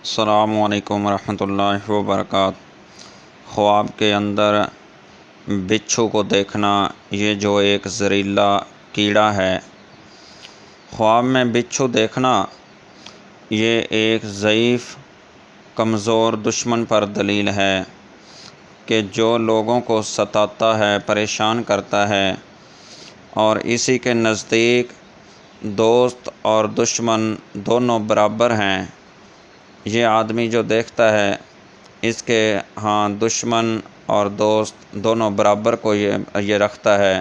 السلام علیکم ورحمۃ اللہ وبرکاتہ۔ خواب کے اندر بچھو کو دیکھنا یہ جو ایک زہریلا کیڑا ہے، خواب میں بچھو دیکھنا یہ ایک ضعیف کمزور دشمن پر دلیل ہے کہ جو لوگوں کو ستاتا ہے، پریشان کرتا ہے، اور اسی کے نزدیک دوست اور دشمن دونوں برابر ہیں۔ یہ آدمی جو دیکھتا ہے اس کے ہاں دشمن اور دوست دونوں برابر کو یہ رکھتا ہے۔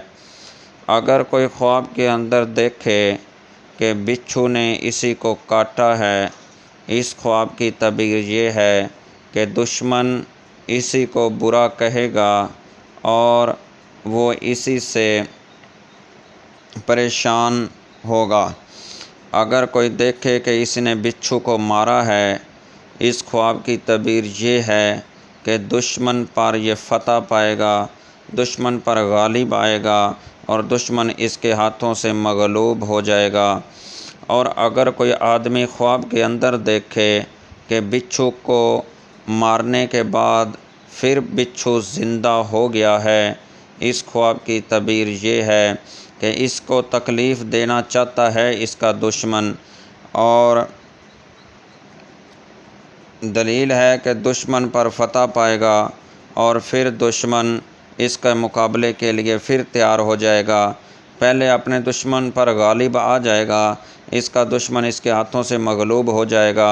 اگر کوئی خواب کے اندر دیکھے کہ بچھو نے اسی کو کاٹا ہے، اس خواب کی تعبیر یہ ہے کہ دشمن اسی کو برا کہے گا اور وہ اسی سے پریشان ہوگا۔ اگر کوئی دیکھے کہ اس نے بچھو کو مارا ہے، اس خواب کی تعبیر یہ ہے کہ دشمن پر یہ فتح پائے گا، دشمن پر غالب آئے گا اور دشمن اس کے ہاتھوں سے مغلوب ہو جائے گا۔ اور اگر کوئی آدمی خواب کے اندر دیکھے کہ بچھو کو مارنے کے بعد پھر بچھو زندہ ہو گیا ہے، اس خواب کی تعبیر یہ ہے کہ اس کو تکلیف دینا چاہتا ہے اس کا دشمن، اور دلیل ہے کہ دشمن پر فتح پائے گا اور پھر دشمن اس کے مقابلے کے لیے پھر تیار ہو جائے گا۔ پہلے اپنے دشمن پر غالب آ جائے گا، اس کا دشمن اس کے ہاتھوں سے مغلوب ہو جائے گا،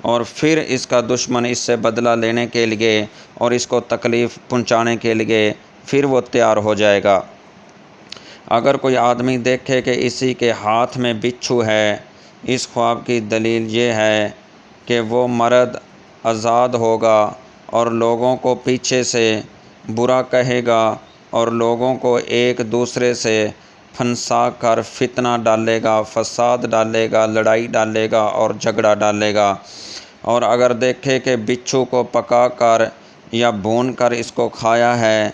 اور پھر اس کا دشمن اس سے بدلہ لینے کے لیے اور اس کو تکلیف پہنچانے کے لیے پھر وہ تیار ہو جائے گا۔ اگر کوئی آدمی دیکھے کہ اسی کے ہاتھ میں بچھو ہے، اس خواب کی دلیل یہ ہے کہ وہ مرد آزاد ہوگا اور لوگوں کو پیچھے سے برا کہے گا اور لوگوں کو ایک دوسرے سے پھنسا کر فتنہ ڈالے گا، فساد ڈالے گا، لڑائی ڈالے گا اور جھگڑا ڈالے گا۔ اور اگر دیکھے کہ بچھو کو پکا کر یا بھون کر اس کو کھایا ہے،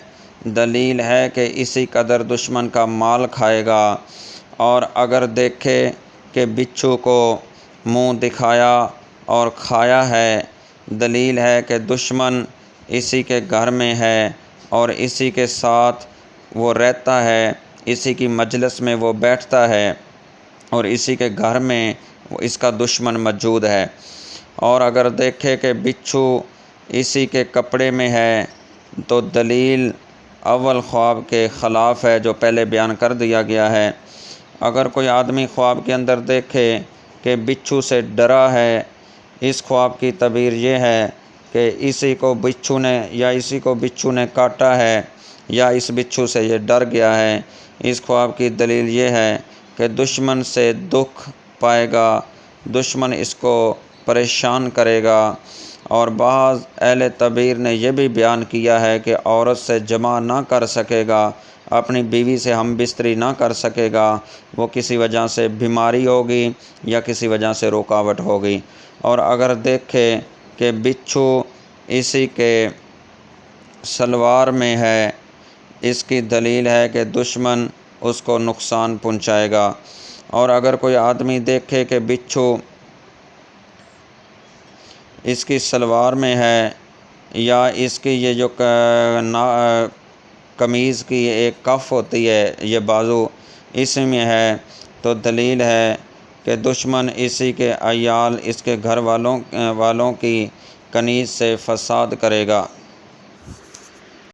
دلیل ہے کہ اسی قدر دشمن کا مال کھائے گا۔ اور اگر دیکھے کہ بچھو کو منہ دکھایا اور کھایا ہے، دلیل ہے کہ دشمن اسی کے گھر میں ہے اور اسی کے ساتھ وہ رہتا ہے، اسی کی مجلس میں وہ بیٹھتا ہے اور اسی کے گھر میں اس کا دشمن موجود ہے۔ اور اگر دیکھے کہ بچھو اسی کے کپڑے میں ہے، تو دلیل اول خواب کے خلاف ہے جو پہلے بیان کر دیا گیا ہے۔ اگر کوئی آدمی خواب کے اندر دیکھے کہ بچھو سے ڈرا ہے، اس خواب کی تعبیر یہ ہے کہ اسی کو بچھو نے کاٹا ہے یا اس بچھو سے یہ ڈر گیا ہے۔ اس خواب کی دلیل یہ ہے کہ دشمن سے دکھ پائے گا، دشمن اس کو پریشان کرے گا۔ اور بعض اہل تعبیر نے یہ بھی بیان کیا ہے کہ عورت سے جمع نہ کر سکے گا، اپنی بیوی سے ہم بستری نہ کر سکے گا، وہ کسی وجہ سے بیماری ہوگی یا کسی وجہ سے رکاوٹ ہوگی۔ اور اگر دیکھے کہ بچھو اسی کے شلوار میں ہے، اس کی دلیل ہے کہ دشمن اس کو نقصان پہنچائے گا۔ اور اگر کوئی آدمی دیکھے کہ بچھو اس کی شلوار میں ہے یا اس کی یہ جو قمیض کی ایک کف ہوتی ہے، یہ بازو اس میں ہے، تو دلیل ہے کہ دشمن اسی کے عیال، اس کے گھر والوں کی کنیز سے فساد کرے گا۔